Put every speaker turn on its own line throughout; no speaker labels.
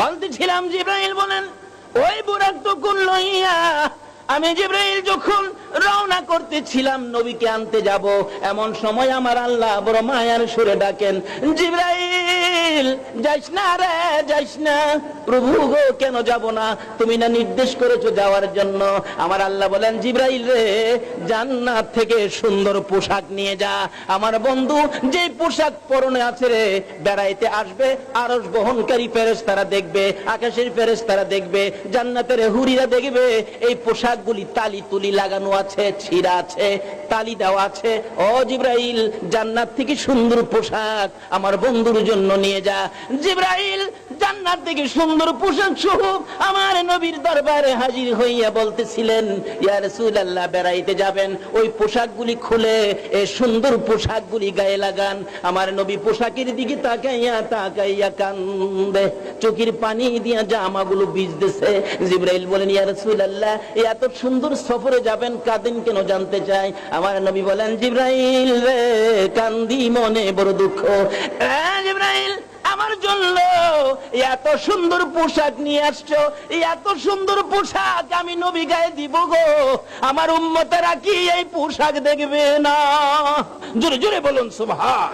বলতেছিলাম, জিবরাইল বলেন ওই বুরাক তো কোন লইয়া আমি জিবরাইল যখন রওনা করতেছিলাম নবীকে আনতে যাব, এমন সময় আমার আল্লাহ বড় মায়ার সুরে ডাকেন, জিবরাইল যাইস না রে, যাইস না। প্রভু গো, কেন যাব না? তুমি না নির্দেশ করেছো যাওয়ার জন্য। আমার আল্লাহ বলেন, জিবরাইল রে, জান্নাত থেকে সুন্দর পোশাক নিয়ে যা। আমার বন্ধু যে পোশাক পরনে আছে রে, বেড়াইতে আসবে, আরশ বহনকারী ফেরেশতারা দেখবে, আকাশের ফেরেশতারা দেখবে, জান্নাতের হুরিরা দেখবে এই পোশাকগুলি তালি তুলি লাগানো আছে, ছিঁড়া আছে, তালি দেওয়া আছে। ও জিবরাইল, জান্নাত থেকে সুন্দর পোশাক আমার বন্ধুর জন্য নিয়ে যা। জিবরাইল জান্নাত থেকে সুন্দর পোশাক সহ আমার নবীর দরবারে হাজির হইয়া বলতেছিলেন, ইয়া রাসূলুল্লাহ, বেড়াইতে যাবেন, ওই পোশাকগুলি খুলে এই সুন্দর পোশাকগুলি গায়ে লাগান। আমার নবী পোশাকের দিকে তাকাইয়া তাকাইয়া কান্দে, চোখের পানি দিয়া জামাগুলো ভিজতেছে। জিবরাইল বলেন, ইয়া রাসূলুল্লাহ, এত সুন্দর সফরে যাবেন, কাঁদেন কেন জানতে চাই। আমার নবী বলেন, জিবরাইল রে, কান্দি মনে বড় দুঃখ। জিবরাইল, আমার জন্য এত সুন্দর পোশাক নিয়ে আসছো, এত সুন্দর পোশাক আমি নবী গায়ে দিব গো, আমার উম্মতেরা কি এই পোশাক দেখবে না? জোরে জোরে বলুন সুবহান।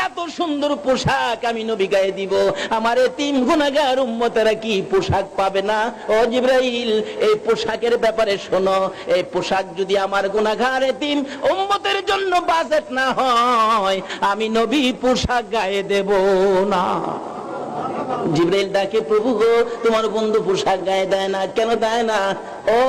এত সুন্দর পোশাক আমি নবী গায়ে দিব, আমার এতিম গুনাহগার উম্মতেরা কি পোশাক পাবে না? ও জিবরাইল, এই পোশাকের ব্যাপারে শোনো, এই পোশাক যদি আমার গুনাহগার এতিম উম্মতের জন্য বাজেট না হয়, আমি নবী পোশাক গায়ে দেব না। জিবরাইল ডাকে, প্রভু গো, তোমার বন্ধু পোশাক গায়ে দেয় না, কেন দেয় না? ও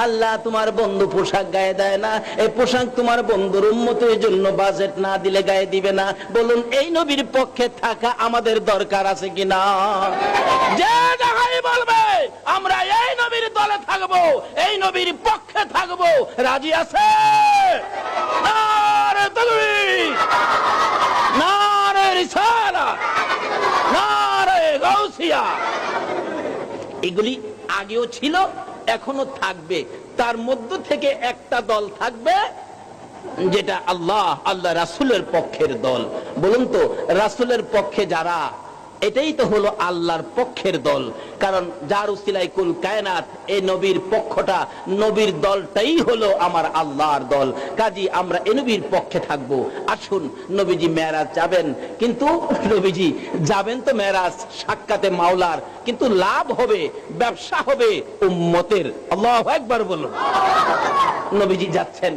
আল্লাহ, তোমার বন্ধু পোশাক গায়ে দেয় না, এই পোশাক তোমার বন্ধুর উম্মতের জন্য বাজেট না দিলে গায়ে দিবে না। বলুন, এই নবীর পক্ষে থাকা আমাদের দরকার আছে কিনা? যে যাহাই বলবে আমরা এই নবীর দলে থাকবো, এই নবীর পক্ষে থাকবো, রাজি আছে? নারে তাকবীর, নারে রিসালাত, নারে গাউসিয়া। এগুলি আগেও ছিল, এখনো থাকবে। তার মধ্য থেকে একটা দল থাকবে যেটা আল্লাহ রাসূলের পক্ষের দল। বলুন তো, রাসূলের পক্ষে যারা, এটাই তো হলো আল্লাহর পক্ষের দল। কারণ যার উসিলায় কুল কায়নাত, এই নবীর পক্ষটা, নবীর দলটাই হলো আমার আল্লাহর দল। কাজী আমরা এই নবীর পক্ষে থাকবো। আসুন, নবীজি মেরাজ যাবেন, কিন্তু নবীজি যাবেন তো মেরাজ সাক্ষাতে মাওলার, কিন্তু লাভ হবে, ব্যবসা হবে উম্মতের। আল্লাহু আকবার বলুন। নবীজি যাচ্ছেন,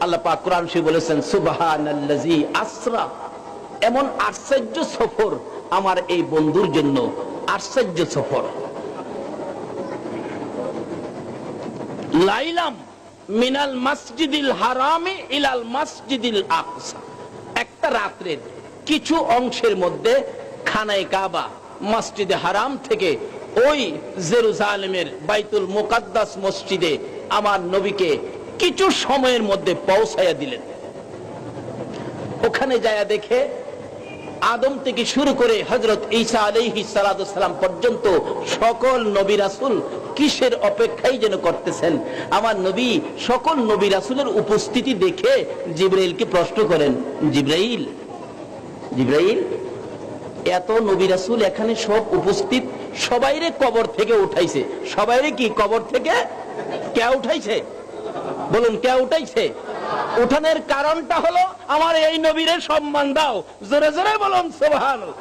আল্লাহ পাক কোরআন শরীফে বলেছেন, সুবহানাল্লাযী আসরা। এমন আশ্চর্য সফর আমার এই বন্ধুর জন্য, আশ্চর্য সফর। লাইলাম মিনাল মসজিদিল হারামি ইলাল মসজিদিল আকসা। একটা রাত্রের কিছু অংশের মধ্যে খানায়ে কাবা, মসজিদে হারাম থেকে ওই জেরুজালেমের বাইতুল মুকাদ্দাস মসজিদে আমার নবীকে কিছু সময়ের মধ্যে পৌঁছায়া দিলেন। ওখানে যায়া দেখে আদম থেকে শুরু করে হযরত ঈসা আলাইহিস সালাতু সালাম পর্যন্ত সকল নবী রাসূল কিসের অপেক্ষাই যেন করতেছেন। আমার নবী সকল নবী রাসূলের উপস্থিতি দেখে জিবরাইলকে প্রশ্ন করেন, জিবরাইল, জিবরাইল, এত নবী রাসূল এখানে সব উপস্থিত, সবাইরে কবর থেকে উঠাইছে। সবাইরে কি কবর থেকে কে উঠাইছে? বলুন, কে উঠাইছে? উঠানের কারণটা হলো আমার এই নবীরে সম্মান দাও। জোরে জোরে বলুন সুবহানাল্লাহ।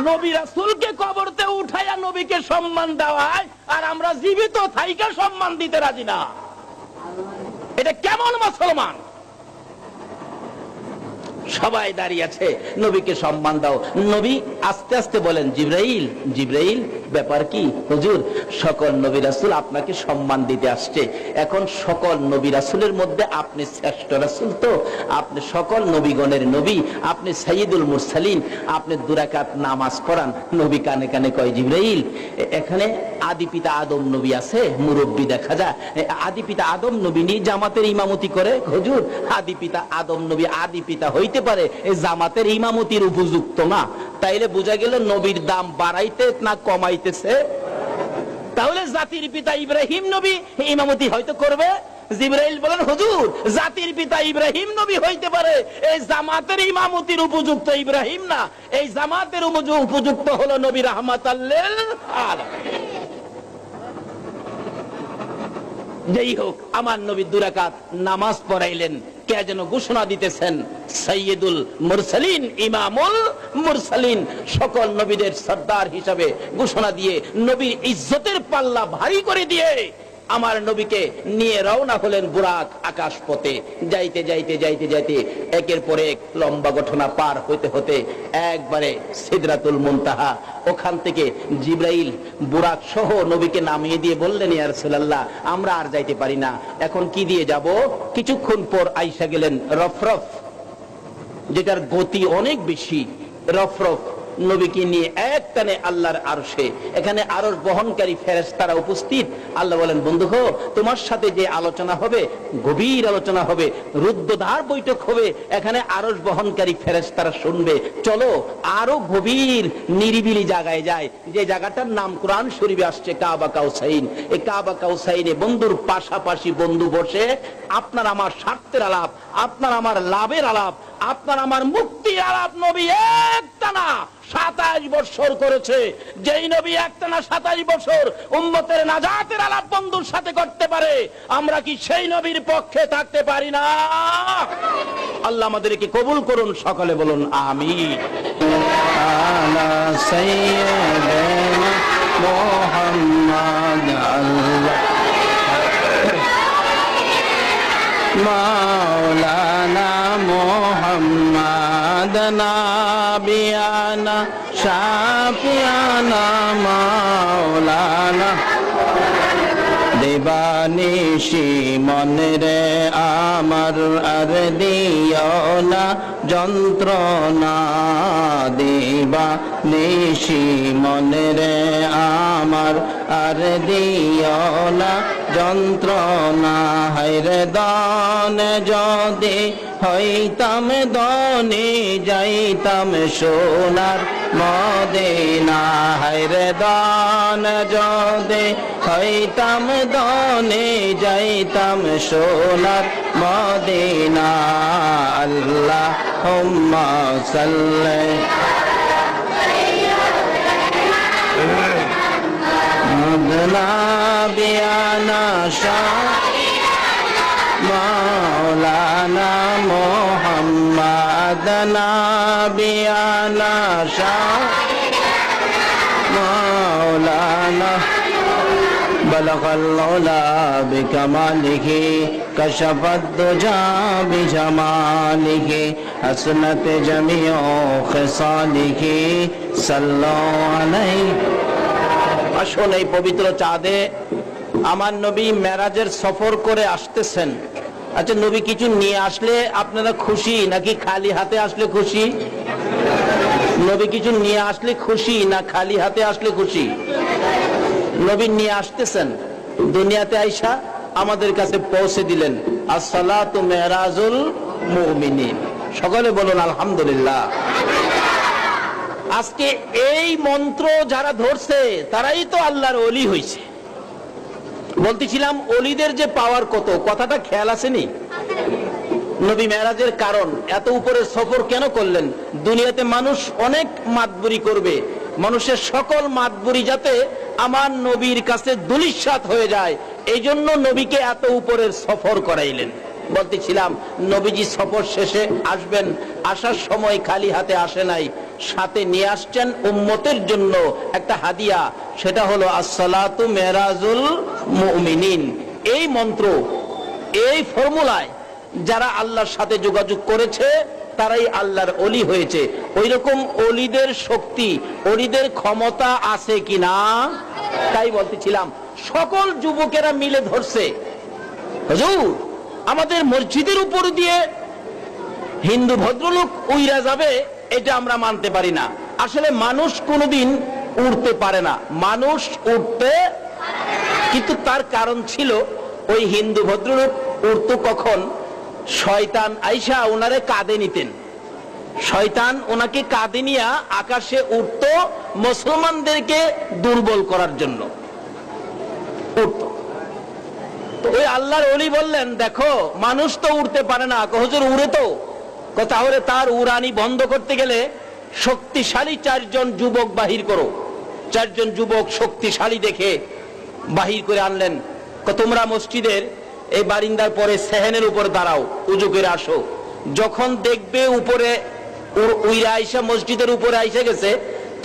নবী রাসূলকে কবরতে উঠাইয়া নবীকে সম্মান দেওয়ায়, আর আমরা জীবিত থাইকা সম্মান দিতে রাজি না। এটা কেমন মুসলমান? সবাই দাঁড়িয়ে আছে, নবীকে সম্মান দাও। নবী আস্তে আস্তে বলেন, জিবরাইল, জিবরাইল, ব্যাপার কি? হুজুর, সকল নবী রাসূল আপনাকে সম্মান দিতে আসছে। এখন সকল নবী রাসূলের মধ্যে আপনি শ্রেষ্ঠ রাসূল, তো আপনি সকল নবীগণের নবী, আপনি সাইয়্যিদুল মুরসালিন, আপনি দুরাকাত নামাজ পড়ান। নবী কানে কানে কয়, জিবরাইল, এখানে আদি পিতা আদম নবী আছে, মুরব্বী দেখা যায়, আদি পিতা আদম নবী নিয়ে জামাতের ইমামতি করে। হুজুর, আদি পিতা আদম নবী আদি পিতা হইতে পারে, এই জামাতের ইমামতির উপযুক্ত না। তাইলে বোঝা গেল নবীর দাম বাড়াইতে না কমাইতেছে। তাহলে জাতির পিতা ইব্রাহিম নবী ইমামতি হয়তো করবে, জিবরাইল বলেন, হুজুর জাতির পিতা ইব্রাহিম নবী হইতে পারে, এই জামাতের ইমামতির উপযুক্ত ইব্রাহিম না, এই জামাতের উপযুক্ত হলো নবী রাহমাতাল লিল আলামিন। যেই হোক, আমার নবী 2 রাকাত নামাজ পড়াইলেন। কে যেন ঘোষণা দিতেছেন, সাইয়্যিদুল মুরসালিন, ইমামুল মুরসালিন, সকল নবীদের সর্দার হিসাবে ঘোষণা দিয়ে নবীর ইজ্জতের পাল্লা ভারী করে দিয়ে আমার নবীকে নিয়ে রওনা হলেন বুরাক আকাশ পথে। যাইতে যাইতে যাইতে যাইতে একের পর এক লম্বা ঘটনা পার হতে হতে একবারে সিদরাতুল মুনতাহা, ওখান থেকে জিবরাইল বুরাক সহ নবীকে নামিয়ে দিয়ে বললেন, ইয়া রাসূলুল্লাহ, আমরা আর যাইতে পারি না, এখন কি দিয়ে যাব? কিছুক্ষণ পর আইসা গেলেন রফরফ, যেটার গতি অনেক বেশি। রফরফ নবীকে নিয়ে এক টানে আল্লাহর আরশে, এখানে আরশ বহনকারী ফেরেশতারা উপস্থিত। আল্লাহ বলেন, বন্ধু গো, তোমার সাথে যে আলোচনা হবে, গভীর আলোচনা হবে, রুদ্ধদ্বার বৈঠক হবে, এখানে আরশ বহনকারী ফেরেশতারা শুনবে। চলো আরো গভীর নিরিবিলি জায়গায় যায়, যে জায়গাটার নাম কোরআন শরীফে আসছে কাবা কাউসাইন। এই কাবা কাউসাইনে বন্ধুর পাশাপাশি বন্ধু বসে আপনার আমার স্বার্থের আলাপ, আপনার আমার লাভের আলাপ, আপনার আমার মুক্তির আলাপ নবী একটানা 27 বছর করেছে। যেই নবী একটানা 27 বছর উম্মতের নাজাতের আলাপ বন্ধুর সাথে করতে পারে, আমরা কি সেই নবীর পক্ষে থাকতে পারি না? আল্লাহ আমাদেরকে কবুল করুন, সকলে বলুন আমিন। আলা সাইয়্যিদিনা মুহাম্মাদ আল্লাহ মাওলানা মুহাম্মাদ নাবিয়ানা শাফিয়ানা মাওলানা। দেবানিশি মনে রে আমার আর দিও না যন্ত্রণা, দেবানিশি মনে রে আমার আর দিও না যন্ত্রণা। হায়রে দান যদি হইতাম দনে যাইতাম সোনার মদিনা। হায়রে দান যদি হইতাম দনে যাইতাম সোনার মদিনা। আল্লাহুম্মা সাল্লি নাবিয়ানা মাওলানা মুহাম্মাদ নাবিয়ানা মাওলানা। বলগল উলা বিকামালিহি কশফত দুজা বিজামালিহি হাসনাত জামিউ খিসালিহি সাল্লাল্লাহু আলাইহি। আসুন, এই পবিত্র চাঁদে আমার নবী মেরাজের সফর করে আসতেছেন। আচ্ছা, নবী কিছু নিয়ে আসলে আপনারা খুশি নাকি খালি হাতে আসলে খুশি? নবী কিছু নিয়ে আসলে খুশি না খালি হাতে আসলে খুশি? নবী নিয়ে আসতেছেন, দুনিয়াতে আইসা আমাদের কাছে পৌঁছে দিলেন। আসসালাতু মেরাজুল মুমিনিন। সকলে বলুন আলহামদুলিল্লাহ। আজকে এই মন্ত্র যারা ধরছে তারাই তো আল্লাহর ওলি হইছে। বলতেছিলাম ওলিদের যে পাওয়ার কত, কথাটা খেয়াল আসেনি? নবী মেরাজের কারণ, এত উপরে সফর কেন করলেন? দুনিয়াতে মানুষ অনেক মাতবুরি করবে, মানুষের সকল মাতবুরি যাতে আমার নবীর কাছে দুলিশাত হয়ে যায়, এই জন্য নবীকে এত উপরের সফর করাইলেন। বলতেছিলাম নবীজি সফর শেষে আসবেন, আসার সময় খালি হাতে আসে নাই, সাথে নিয়ে আসছেন উম্মতের জন্য একটা হাদিয়া, সেটা হলো আসসালাতু মেরাজুল মুমিনিন। এই মন্ত্র, এই ফর্মুলায় যারা আল্লাহর সাথে যোগাযোগ করেছে তারাই আল্লাহর ওলি হয়েছে। ওই রকম ওলিদের শক্তি, ওলিদের ক্ষমতা আছে কিনা, তাই বলতেছিলাম। সকল যুবকেরা মিলে ধরছে, হুজুর আমাদের মসজিদের উপর দিয়ে হিন্দু ভদ্রলোক উইরা যাবে, এটা আমরা মানতে পারি না। আসলে মানুষ কোনোদিন উড়তে পারে না, মানুষ উঠতে, কিন্তু তার কারণ ছিল ওই হিন্দু ভদ্রলোক উড়তো কখন? শয়তান আইসা ওনারে কাঁধে নিতেন, শয়তান ওনাকে কাঁধে নিয়ে আকাশে উঠতো মুসলমানদেরকে দুর্বল করার জন্য উঠতো। তো ওই আল্লাহর ওলি বললেন, দেখো মানুষ তো উড়তে পারে না। হুজুর উড়ে তো। তাহলে তার উড়ানি বন্ধ করতে গেলে শক্তিশালী 4 জন যুবক বাহির করো। 4 জন যুবক শক্তিশালী দেখে বাহির করে আনলেন। তোমরা মসজিদের এই বারিন্দার পরে সেহেনের উপর দাঁড়াও, উজু করে আসো। যখন দেখবে উপরে উইরা আইসা মসজিদের উপরে আইসা গেছে,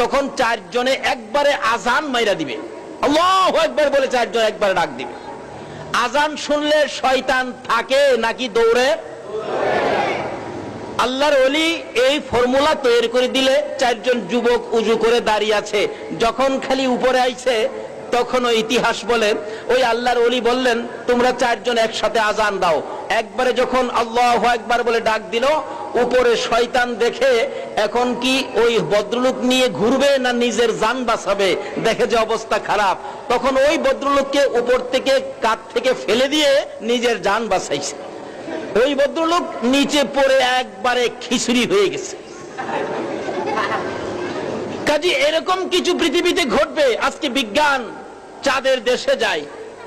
তখন 4 জনে একবারে আজান মাইরা দিবে, আল্লাহু আকবার বলে 4 জন একবারে ডাক দিবে। আজান শুনলে শয়তান থাকে নাকি দৌড়ে? আল্লাহর ওলি এই ফর্মুলা তৈরি করে দিলে 4 জন যুবক উজু করে দাঁড়িয়ে আছে। যখন খালি উপরে আইছে তখন ওই ইতিহাস বলে ওই আল্লাহর ওলি বললেন, তোমরা 4 জন একসাথে আজান দাও। একবারে যখন আল্লাহু আকবার বলে ডাক দিল, উপরে শয়তান দেখে এখন কি ওই ভদ্রলোক নিয়ে ঘুরবে না নিজের জান বাঁচাবে, দেখে যে অবস্থা খারাপ, তখন ওই ভদ্রলোককে উপর থেকে কাঁধ থেকে ফেলে দিয়ে নিজের জান বাঁচাইছে। ওই ভদ্রলোক নিচে পড়ে একবারে খিচুড়ি হয়ে গেছে। কাজে এরকম কিছু পৃথিবীতে ঘটবে। আজকে বিজ্ঞান চাঁদের দেশে যায়,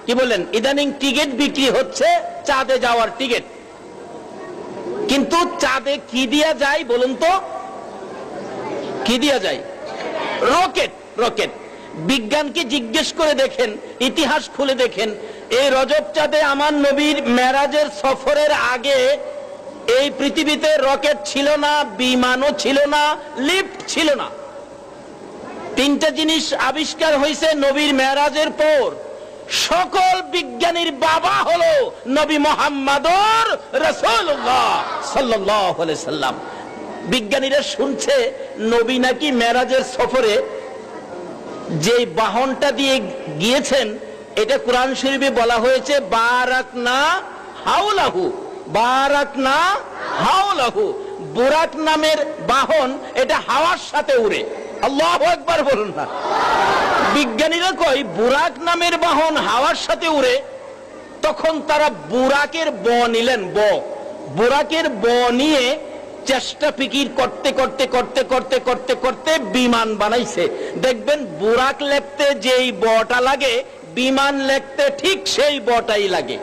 কি বলেন, ইদানিং টিকিট বিক্রি হচ্ছে, চাঁদে যাওয়ার টিকিট। কিন্তু চাঁদে কি দিয়া যায় বলুন তো? কি দিয়া যায়? রকেট। রকেট। বিজ্ঞানকে জিজ্ঞেস করে দেখেন, ইতিহাস খুলে দেখেন, এই রজব চাঁদে আমার নবীর মেরাজের সফরের আগে এই পৃথিবীতে রকেট ছিল না, বিমানও ছিল না, লিফট ছিল না। 3টা জিনিস আবিষ্কার হয়েছে নবীর মেরাজের পর। সকল বিজ্ঞানীর বাবা হলো নবী মুহাম্মদুর রাসূলুল্লাহ সাল্লাল্লাহু আলাইহি সাল্লাম। বিজ্ঞানীরা শুনছে নবী নাকি মেরাজের সফরে যে বাহনটা দিয়ে গিয়েছেন, এটা কোরআন শরীফে বলা হয়েছে বারাকনা হাওলাহু। বারাকনা হাওলাহু। বুরাক নামের বাহন, এটা হাওয়ার সাথে উড়ে। আল্লাহু আকবার বলুন না। বিজ্ঞানীরা কয় বুরাক নামের বাহন হাওয়ার সাথে উড়ে। তখন তারা বুরাকের ব নিলেন। বুরাকের ব নিয়ে চেষ্টা ফিকির করতে করতে করতে করতে করতে করতে বিমান বানাইছে। দেখবেন বুরাক লেখতে যেই বটা লাগে, বিমান লেখতে ঠিক সেই বটাই লাগে।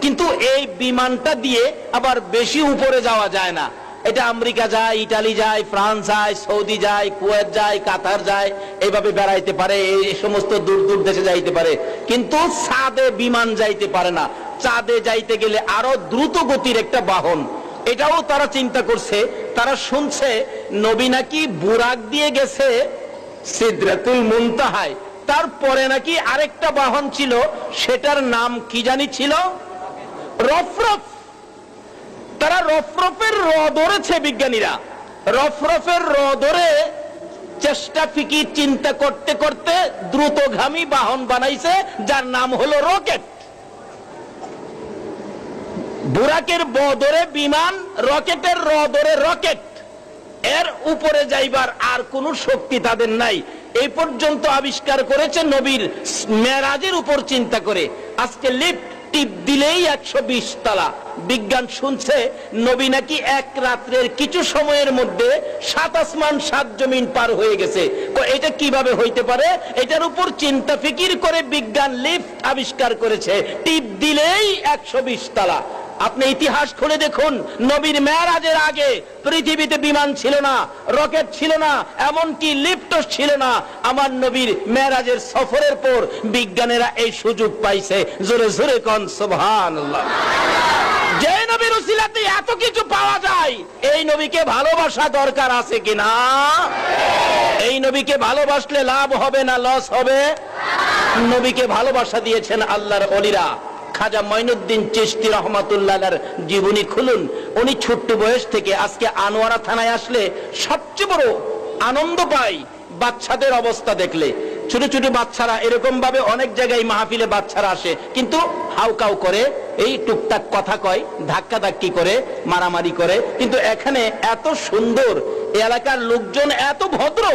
কিন্তু এই বিমানটা দিয়ে আবার বেশি উপরে যাওয়া যায় না। এটা আমেরিকা যায়, ইটালি যায়, ফ্রান্স যায়, সৌদি যায়, কুয়েত যায়, কাতার যায়, এইভাবে বেড়াইতে পারে, এই সমস্ত দূর দূর দেশে যাইতে পারে। কিন্তু চাঁদে বিমান যাইতে পারে না। চাঁদে যাইতে গেলে আরো দ্রুত গতির একটা বাহন। এটাও তারা চিন্তা করছে। তারা শুনছে নবী নাকি বুরাক দিয়ে গেছে সিদরাতুল মুনতাহায়, তারপরে নাকি আরেকটা বাহন ছিল, সেটার নাম কি জানি ছিল, রফরফ। তারা রফরফের র ধরেছে বিজ্ঞানীরা। রফরফের র ধরে চেষ্টা ফিকির চিন্তা করতে করতে দ্রুতগামী বাহন বানাইছে, যার নাম হলো রকেট। বুরাকের ব ধরে বিমান, রকেটের র ধরে রকেট। এর উপরে যাইবার আর কোন শক্তি তাদের নাই। এই পর্যন্ত আবিষ্কার করেছে নবীর মেরাজের উপর চিন্তা করে। আজকে লিফট টিপ দিলেই 120 তলা। বিজ্ঞান শুনছে নবী নাকি এক রাত্রের কিছু সময়ের মধ্যে 7 আসমান 7 জমিন পার হয়ে গেছে। এটা কিভাবে হইতে পারে? এটার উপর চিন্তা ফিকির করে বিজ্ঞান লিফট আবিষ্কার করেছে, টিপ দিলেই 120 তলা। আপনি ইতিহাস খুলে দেখুন, নবীর মেরাজের আগে পৃথিবীতে বিমান ছিল না, রকেট ছিল না, এমনকি লিফটও ছিল না। আমার নবীর মেরাজের সফরের পর বিজ্ঞানীরা এই সুযোগ পাইছে। জোরে জোরে কোন সুবহানাল্লাহ। যে নবীর উসিলাতে এত কিছু পাওয়া যায়, এই নবীকে ভালোবাসা দরকার আছে কিনা? এই নবীকে ভালোবাসলে লাভ হবে না লস হবে? নবীকে ভালোবাসা দিয়েছেন আল্লাহর ওলিরা। খাজা মঈনুদ্দিন চিশতি রহমাতুল্লাহর জীবনী খুলুন। উনি ছোট্ট বয়স থেকে আজকে আনোয়ারা থানায় আসলে সবচেয়ে বড় আনন্দ পাই বাচ্চাদের অবস্থা দেখলে। ছোট ছোট বাচ্চারা এরকম ভাবে অনেক জায়গায় মাহফিলে বাচ্চারা আসে, কিন্তু হাউকাউ করে, এই টুকটাক কথা কয়, ধাক্কা ধাক্কি করে, মারামারি করে। কিন্তু এখানে এত সুন্দর, এলাকার লোকজন এত ভদ্র।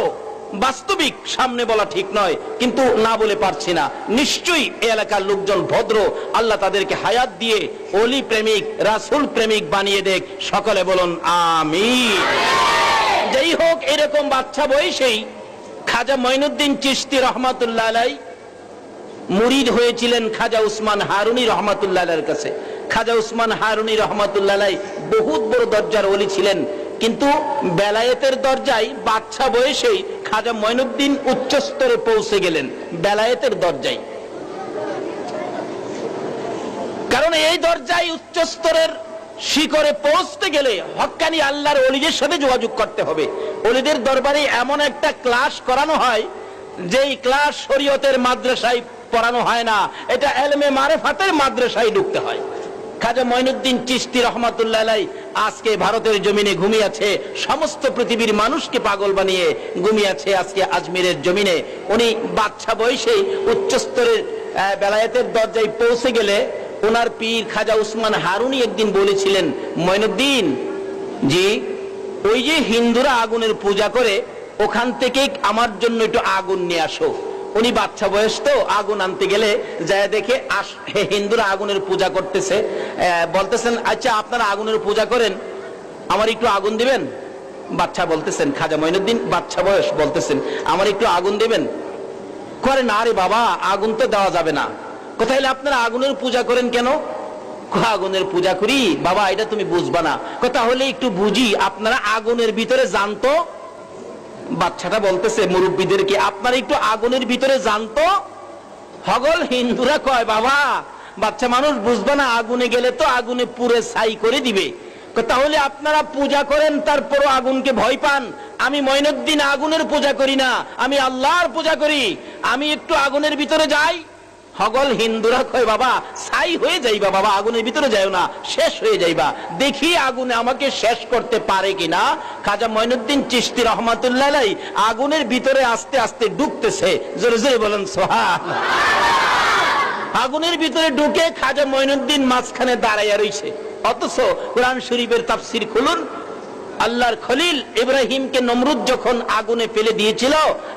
বাস্তবিক সামনে বলা ঠিক নয়, কিন্তু না বলে পারছি না। নিশ্চয়ই এলাকার লোকজন ভদ্র। আল্লাহ তাদেরকে হায়াত দিয়ে ওলি প্রেমিক, রাসূল প্রেমিক বানিয়ে দেখ। সকলে বলুন আমিন। যাই হোক, এরকম বাচ্চা বয়সেই খাজা মঈনুদ্দিন চিশতি রহমাতুল্লাহ আলাইহি মুরিদ হয়েছিলেন খাজা উসমান হারুনি রহমাতুল্লাহ আলাইহির কাছে। খাজা উসমান হারুনি রহমাতুল্লাহ আলাইহি বহুত বড় দরজার ওলি ছিলেন, কিন্তু বেলায়েতের দরজায় বাচ্চা বয়সেই খাজা মঈনুদ্দিন উচ্চ স্তরে পৌঁছে গেলেন, বেলায়েতের দরজায়। কারণ এই দরজায় উচ্চ স্তরের শিখরে পৌঁছতে গেলে হক্কানি আল্লাহর ওলিদের সাথে যোগাযোগ করতে হবে। ওলিদের দরবারে এমন একটা ক্লাস করানো হয় যেই ক্লাস শরীয়তের মাদ্রাসায় পড়ানো হয় না, এটা ইলমে মারিফাতের মাদ্রাসায় ঢুকতে হয়। খাজা মঈনুদ্দিন চিশতি রহমাতুল্লাহ আলাইহি আজকে ভারতের জমিনে ঘুমিয়ে আছে, সমস্ত পৃথিবীর মানুষকে পাগল বানিয়ে ঘুমিয়ে আছে আজকে আজমিরের জমিনে। উনি বাচ্চা বয়সে উচ্চ স্তরের বেলায়েতের দরজায় পৌঁছে গেলে ওনার পীর খাজা উসমান হারুনি একদিন বলেছিলেন, মঈনুদ্দিন জি, ওই যে হিন্দুরা আগুনের পূজা করে ওখান থেকে আমার জন্য একটু আগুন নিয়ে আসো। উনি বাচ্চা বয়স তো, আগুন আনতে গেলে যায় দেখে হিন্দুরা আগুনের পূজা করতেছে। বলতেছেন, আচ্ছা আপনারা আগুনের পূজা করেন, আমার একটু আগুন দিবেন? বাচ্চা বলতেছেন, খাজা মঈনুদ্দিন বাচ্চা বয়স বলতেছেন, আমার একটু আগুন দিবেন? করে না রে বাবা, আগুন তো দেওয়া যাবে না। কোথায় আপনারা আগুনের পূজা করেন কেন? আগুনের পূজা করি বাবা, এটা তুমি বুঝবা না। কথা হলে একটু বুঝি, আপনারা আগুনের ভিতরে জানতো। বাচ্চাটা বলতেছে মুরব্বীদেরকে, আপনারা একটু আগুনের ভিতরে জানতো। হগল হিন্দুরা কয়, বাবা বাচ্চা মানুষ বুঝবা না, আগুনে গেলে তো আগুনে পুরে ছাই করে দিবে। তাহলে আপনারা পূজা করেন তারপরও আগুনকে ভয় পান। আমি মঈনুদ্দিন আগুনের পূজা করি না, আমি আল্লাহর পূজা করি। আমি একটু আগুনের ভিতরে যাই। হগল হিন্দুরা কয়, বাবা ছাই হয়ে যাইবা, বাবা আগুনের ভিতরে যাইও না, শেষ হয়ে যাইবা, দেখি আগুনে আমাকে শেষ করতে পারে কিনা। খাজা মঈনুদ্দিন চিশতি রহমাতুল্লাহ আলাইহি আগুনের ভিতরে আস্তে আস্তে ঢুকতেছে, জোরে জোরে বলেন সুবহানাল্লাহ। আগুনের ভিতরে ঢুকে খাজা মঈনুদ্দিন মাঝখানে দাঁড়াইয়া রইছে। অথচ কোরআন শরীফের তাফসীর খুলুন, আল্লাহর খলিল ইব্রাহিমকে নমরুদ যখন আগুনে ফেলে দিয়েছিল,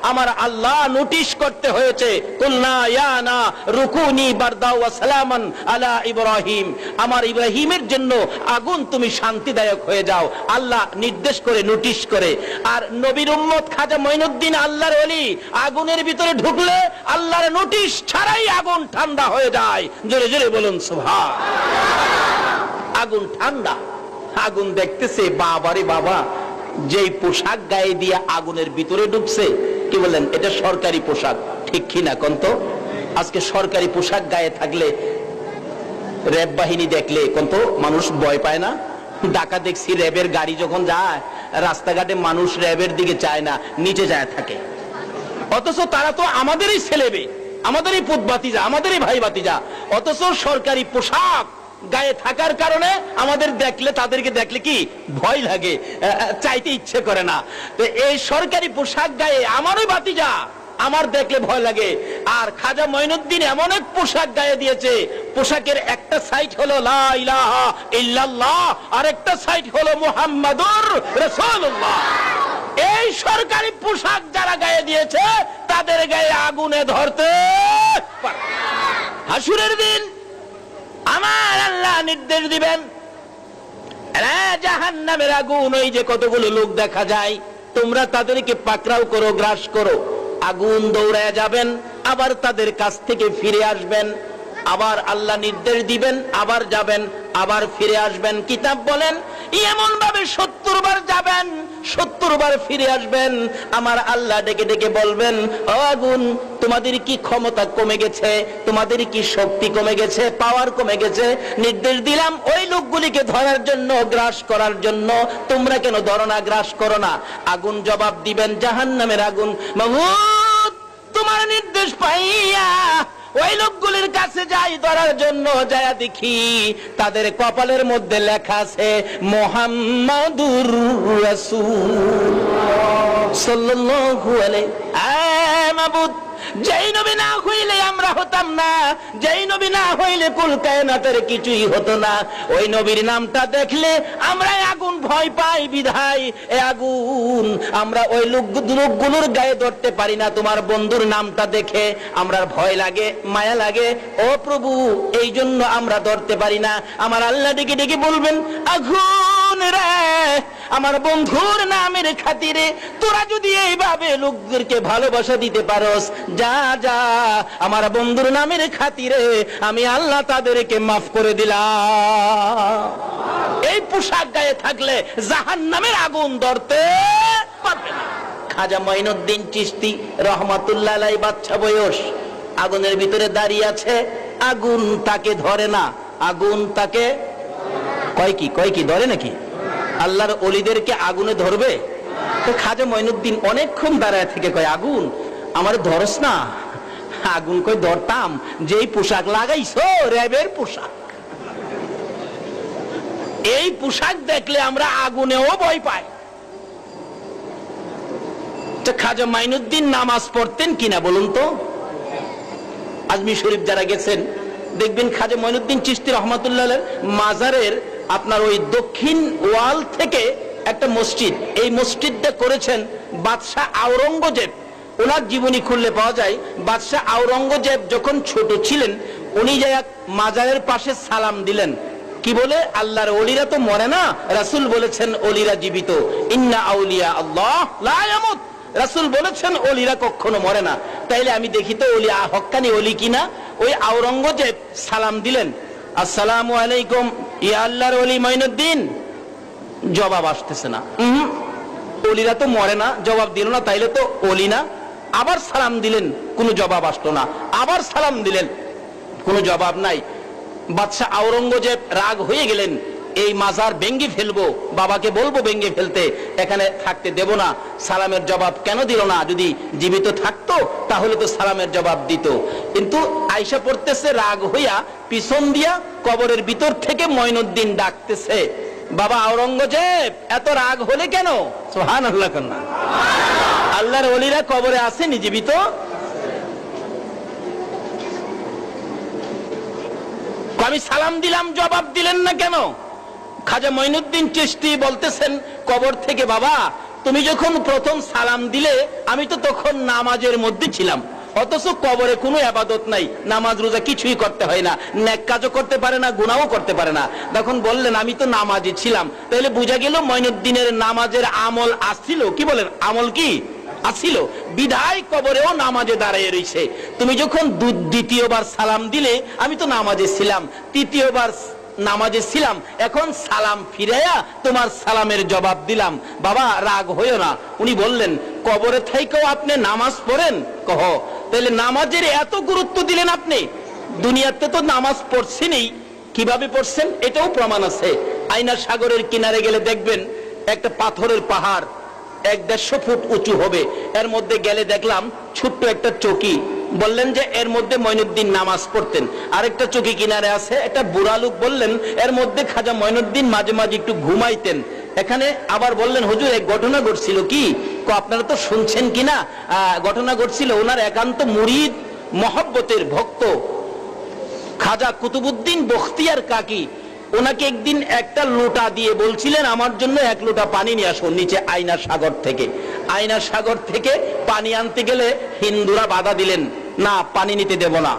আমার আল্লাহ নোটিশ করতে হয়েছে, কুলনা ইয়া না রুকুনি বারদা ওয়া সালামান আলা ইব্রাহিম, আমার ইব্রাহিমের জন্য আগুন তুমি শান্তিদায়ক হয়ে যাও। আল্লাহ নির্দেশ করে, নোটিশ করে। আর নবীর উম্মত খাজা মঈনুদ্দিন আল্লাহর ওলি আগুনের ভিতরে ঢুকলে আল্লাহর নোটিশ ছাড়াই আগুন ঠান্ডা হয়ে যায়। জোরে জোরে বলুন সুবহানাল্লাহ। আগুন ঠান্ডা। আগুন দেখতেছে, বাবারে বাবা, যেই পোশাক গায়ে দিয়ে আগুনের ভিতরে ঢুকছে, কি বলেন এটা সরকারি পোশাক, ঠিক কিনা কোন তো? আজকে সরকারি পোশাক গায়ে থাকলে র্যাব বাহিনী দেখলে কোন তো মানুষ ভয় পায় না? ঢাকা দেখছি র্যাবের গাড়ি যখন যায় রাস্তাঘাটে মানুষ র্যাবের দিকে চায় না, নিচে যায় থাকে। অথচ তারা তো আমাদেরই ছেলেবে, আমাদেরই পুত ভাতিজা, আমাদেরই ভাই ভাতিজা। অথচ সরকারি পোশাক গায়ে থাকার কারণে আমাদের দেখলে, তাদেরকে দেখলে কি ভয় লাগে, চাইতে ইচ্ছে করে না। তো এই সরকারি পোশাক গায়ে আমারই ভাতিজা, আমার দেখলে ভয় লাগে। আর খাজা মঈনুদ্দিন এমন এক পোশাক গায়ে দিয়েছে, পোশাকের একটা সাইড হলো লা ইলাহা ইল্লাল্লাহ, আর একটা সাইড হলো মুহাম্মাদুর রাসূলুল্লাহ। এই সরকারি পোশাক যারা গায়ে দিয়েছে তাদের গায়ে আগুনে ধরতে পারে। হাসুরের দিন আমার আল্লাহ নির্দেশ দিবেন, জাহান্নামের আগুন, ওই যে কতগুলো লোক দেখা যায়, তোমরা তাদেরকে পাকড়াও করো, গ্রাস করো। আগুন দৌড়ায় যাবেন, আবার তাদের কাছ থেকে ফিরে আসবেন, আবার আল্লাহ নির্দেশ দিবেন, আবার যাবেন, আবার ফিরে আসবেন। কিতাব বলেন এমন ভাবে 70 বার যাবেন, 70 বার ফিরে আসবেন। আমার আল্লাহ ডেকে ডেকে বলবেন, ও আগুন, তোমাদের কি ক্ষমতা কমে গেছে? তোমাদের কি শক্তি কমে গেছে? পাওয়ার কমে গেছে? নির্দেশ দিলাম ওই লোকগুলিকে ধরার জন্য, গ্রাস করার জন্য, তোমরা কেন ধরো না, গ্রাস করো না? আগুন জবাব দিবেন, জাহান্নামের আগুন, মাবুদ তোমার নির্দেশ পাইয়া ওই লোকগুলির কাছে যাই ধরার জন্য, যায় দেখি তাদের কপালের মধ্যে লেখা আছে মুহাম্মাদুর রাসূলুল্লাহ সাল্লাল্লাহু আলাইহি। মাবুদ, যেই নবী না হইলে আমরা হতাম না, যেই নবী না হইলে কুল কায়নাতের কিছুই হতো না। ওই নবীর নামটা দেখলে আমরা আগুন ভয় পাই, বিধায় এ আগুন আমরা ওই লোকগুলোর গায়ে ধরতে পারি না। তোমার বন্ধুর নামটা দেখে আমরা ভয় লাগে, মায়া লাগে। ও প্রভু, এই জন্য আমরা ধরতে পারি না। আমার আল্লাহ ডেকে ডেকে বলবেন, আগুন রে, আমার বন্ধুর নামের খাতিরে তোরা যদি এইভাবে লোকদেরকে ভালোবাসা দিতে পারোস, যা যা আমার বন্ধুর নামের খাতিরে আমি আল্লাহ তাদেরকে মাফ করে দিলাম। এই পোশাক গায়ে থাকলে জাহান্নামের আগুন ধরতে পারবে না। খাজা মঈনুদ্দিন চিশতি রহমাতুল্লাহ আলাইহি, বাচ্চা বয়স, আগুনের ভিতরে দাঁড়িয়ে আছে, আগুন তাকে ধরে না। আগুন তাকে কয় কি ধরে নাকি? আল্লাহর ওলিদেরকে আগুনে ধরবে? তো খাজা মঈনুদ্দিন অনেকক্ষণ দাঁড়ায় থেকে কয়, আগুন আমার ধরস না। আগুন কয়, ধরতাম, যেই পোশাক লাগাইছো র্যাবের পোশাক, এই পোশাক দেখলে আমরা আগুনেও ভয় পাই। খাজা মঈনুদ্দিন নামাজ পড়তেন কিনা বলুন তো? আজমি শরীফ যারা গেছেন দেখবেন খাজা মঈনুদ্দিন চিশতি রহমাতুল্লাহ আলাইহির মাজারের আপনার ওই দক্ষিণ ওয়াল থেকে একটা মসজিদ, এই মসজিদটা করেছেন বাদশাহ আওরঙ্গজেব। ওনার জীবনী খুললে পাওয়া যায়, বাদশাহ আওরঙ্গজেব যখন ছোট ছিলেন উনি যাই মাজারের পাশে সালাম দিলেন। কি বলে? আল্লাহর ওলিরা তো মরে না, রাসূল বলেছেন ওলিরা জীবিত। ইন্না আউলিয়া আল্লাহ লা ইয়ামুত, রাসূল বলেছেন ওলিরা কখনো মরে না। তাইলে আমি দেখি তো ওলি হক্কানি ওলি কিনা। ওই আওরঙ্গজেব সালাম দিলেন, আসসালামু আলাইকুম ইয়া আল্লাহর ওলি মঈনুদ্দিন। জবাব আসতেছে না। ওলিরা তো মরে না, জবাব দিল না, তাইলে তো ওলি না। আবার সালাম দিলেন, কোনো জবাব আসলো না। আবার সালাম দিলেন, কোনো জবাব নাই। বাদশাহ আওরঙ্গজেব রাগ হয়ে গেলেন, এই মাজার ভেঙ্গে ফেলবো, বাবাকে বলবো ভেঙ্গে ফেলতে, এখানে থাকতে দেব না। সালামের জবাব কেন দিল না? যদি জীবিত থাকতো তাহলে তো সালামের জবাব দিত। কিন্তু আয়েশা পড়তেছে রাগ হইয়া, পিছন দিয়া কবরের ভিতর থেকে মঈনুদ্দিন ডাকতেছে, বাবা আওরঙ্গজেব এত রাগ হলে কেন? সুবহানাল্লাহ কন্যা। আল্লাহর ওলিরা কবরে আসেনি, জীবিত। আমি সালাম দিলাম, জবাব দিলেন না কেন? খাজা মঈনুদ্দিন চিশতি বলতেছেন কবর থেকে, বাবা তুমি যখন প্রথম সালাম দিলে আমি তো তখন নামাজের মধ্যে ছিলাম, অথচ কবরে কোনো ইবাদত নাই, নামাজ রোজা কিছুই করতে হয় না, নেক কাজও করতে পারে না, গুনাহও করতে পারে না। তখন বললেন আমি তো নামাজে ছিলাম। তাহলে বোঝা গেল মঈনুদ্দিনের নামাজের আমল আসছিল। কি বলেন? আমল কি আসছিল? বিধায় কবরেও নামাজে দাঁড়িয়ে রইছে। তুমি যখন দ্বিতীয়বার সালাম দিলে আমি তো নামাজে ছিলাম, তৃতীয়বার নামাজে ছিলাম, এখন সালাম ফিরাইয়া তোমার সালামের জবাব দিলাম, বাবা রাগ হইও না। উনি বললেন, কবরে থেকেও আপনি নামাজ পড়েন? কহ, তাহলে নামাজের এত গুরুত্ব দিলেন আপনি? দুনিয়াতে তো নামাজ পড়ছেনই, কিভাবে পড়ছেন এটাও প্রমাণ আছে। আয়না সাগরের কিনারে গেলে দেখবেন একটা পাথরের পাহাড় 1-150 ফুট উঁচু হবে, এর মধ্যে গেলে দেখলাম ছোট্ট একটা চৌকি। বললেন যে এর মধ্যে মঈনুদ্দিন নামাজ পড়তেন। আরেকটা চৌকি কিনারে আছে, একটা বুড়া লোক, বললেন এর মধ্যে খাজা মঈনুদ্দিন মাঝে মাঝে একটু ঘুমাইতেন। এখানে আবার বললেন, হুজুর এক ঘটনা ঘটছিল। কি? আপনারা তো শুনছেন কিনা? ঘটনা ঘটছিল, ওনার একান্ত মুরিদ, মহব্বতের ভক্ত খাজা কুতুবউদ্দিন বখতিয়ার কাকি, ওনাকে একদিন একটা লোটা দিয়ে বলছিলেন আমার জন্য 1 লোটা পানি নিয়ে আসুন নিচে আয়না সাগর থেকে। আয়না সাগর থেকে পানি আনতে গেলে হিন্দুরা বাধা দিলেন, না পানি নিতে দেব না।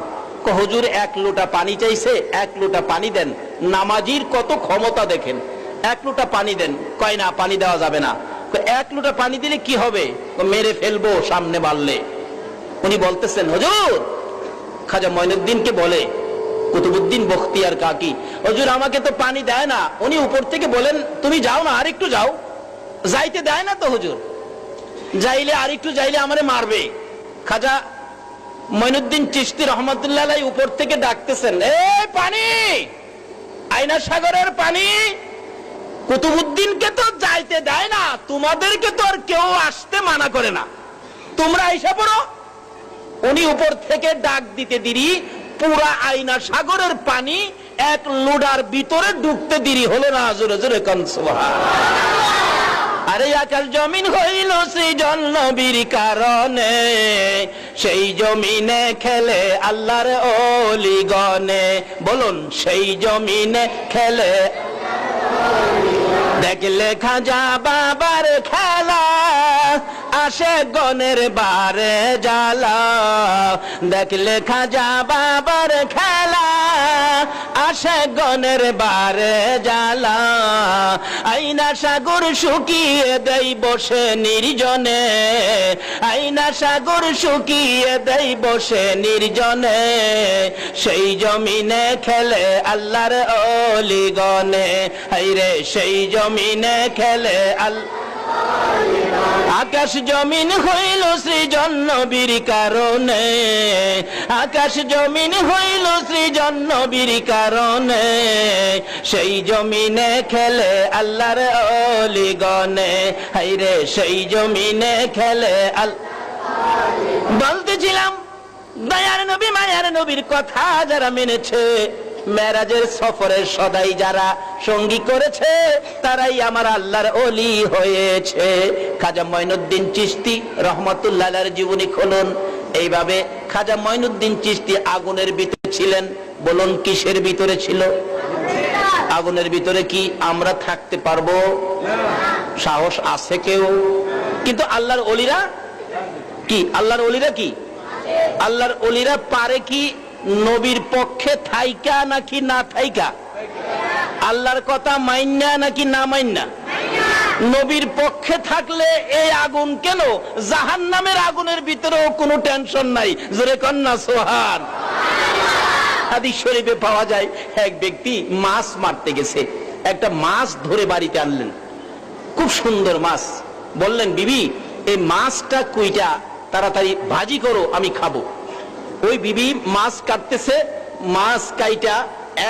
হুজুর 1 লোটা পানি চাইছে, 1 লোটা পানি দেন। নামাজির কত ক্ষমতা দেখেন, 1 লোটা পানি দেন। কয় না, পানি দেওয়া যাবে না। 1 লোটা পানি দিলে কি হবে? মেরে ফেলবো সামনে বাড়লে। উনি বলতেছেন, হুজুর, খাজা মঈনুদ্দিনকে বলে কুতুবউদ্দিন বখতিয়ার কাকি, হুজুর আমাকে তো পানি দেয় না। উনি উপর থেকে বলেন, তুমি যাও না, আরেকটু যাও। যাইতে দেয় না তো হুজুর, যাইলে আরেকটু যাইলে আমারে মারবে। খাজা মঈনুদ্দিন চিশতি রহমাতুল্লাহ আলাইহি উপর থেকে ডাকতেছেন, এই পানি, আয়না সাগরের পানি। কুতুবউদ্দিনকে তো যাইতে দেয় না, তোমাদেরকে তো আর কেউ আসতে মানা করে না, তোমরা আইসা পড়ো। উনি উপর থেকে ডাক দিতে দেরি, পুরা আয়না সাগরের পানি 1 লোডার ভিতরে ঢুকতে দেরি হলো না। জোরে জোরে কান সুবহানাল্লাহ। আরে আকাশ জমিন হইল সৃজন নবীর কারণে, সেই জমিনে খেলে আল্লাহর ওলিগণে। বলুন, সেই জমিনে খেলে। দেখলে খাজা বাবার খেলা, আসে গনের বারে জ্বালা। দেখলে খাজা বাবার খেলা, আসে গনের বারে জ্বালা, আইনা সাগর শুকিয়ে দেই বসে নির্জনে, আইনা সাগর শুকিয়ে দেই বসে নির্জনে, সেই জমিনে খেলে আল্লাহর অলিগনে, হাইরে সেই জমিনে খেলে আকাশ জমিন হইল সৃজন নবীর কারণে, আকাশ জমিন হইল সৃজন নবীর কারণে, সেই জমিনে খেলে আল্লাহর অলিগনে, হাইরে সেই জমিনে খেলে বলতেছিলাম দয়ার নবী মায়ার নবীর কথা যারা মেনেছে, মেরাজের সফরে সদাই যারা সঙ্গী করেছে, তারাই আমার আল্লাহর ওলি হয়েছে। খাজা মঈনুদ্দিন চিশতি রহমাতুল্লাহ আলাইহির জীবনী খুলুন। এইভাবে খাজা মঈনুদ্দিন চিশতি আগুনের ভিতরে ছিলেন। বলুন কিসের ভিতরে ছিল? আগুনের ভিতরে। কি আমরা থাকতে পারবো? সাহস আছে কেউ? কিন্তু আল্লাহর ওলিরা কি? আল্লাহর ওলিরা কি? আল্লাহর ওলিরা পারে কি নবীর পক্ষে থাইকা নাকি না থাইকা? আল্লাহর কথা মাইন্না নাকি না মাইন্না? নবীর পক্ষে থাকলে এই আগুন কেন? জাহান্নামের আগুনের ভিতরেও কোনো টেনশন নাই। জোরে কন্যা সুবহান। হাদিস শরীফে পাওয়া যায় এক ব্যক্তি মাছ মারতে গেছে, একটা মাছ ধরে বাড়িতে আনলেন, খুব সুন্দর মাছ। বললেন বিবি এই মাছটা কইটা তাড়াতাড়ি ভাজি করো, আমি খাবো। ওই বিবি মাছ কাটতেছে, মাছ কাইটা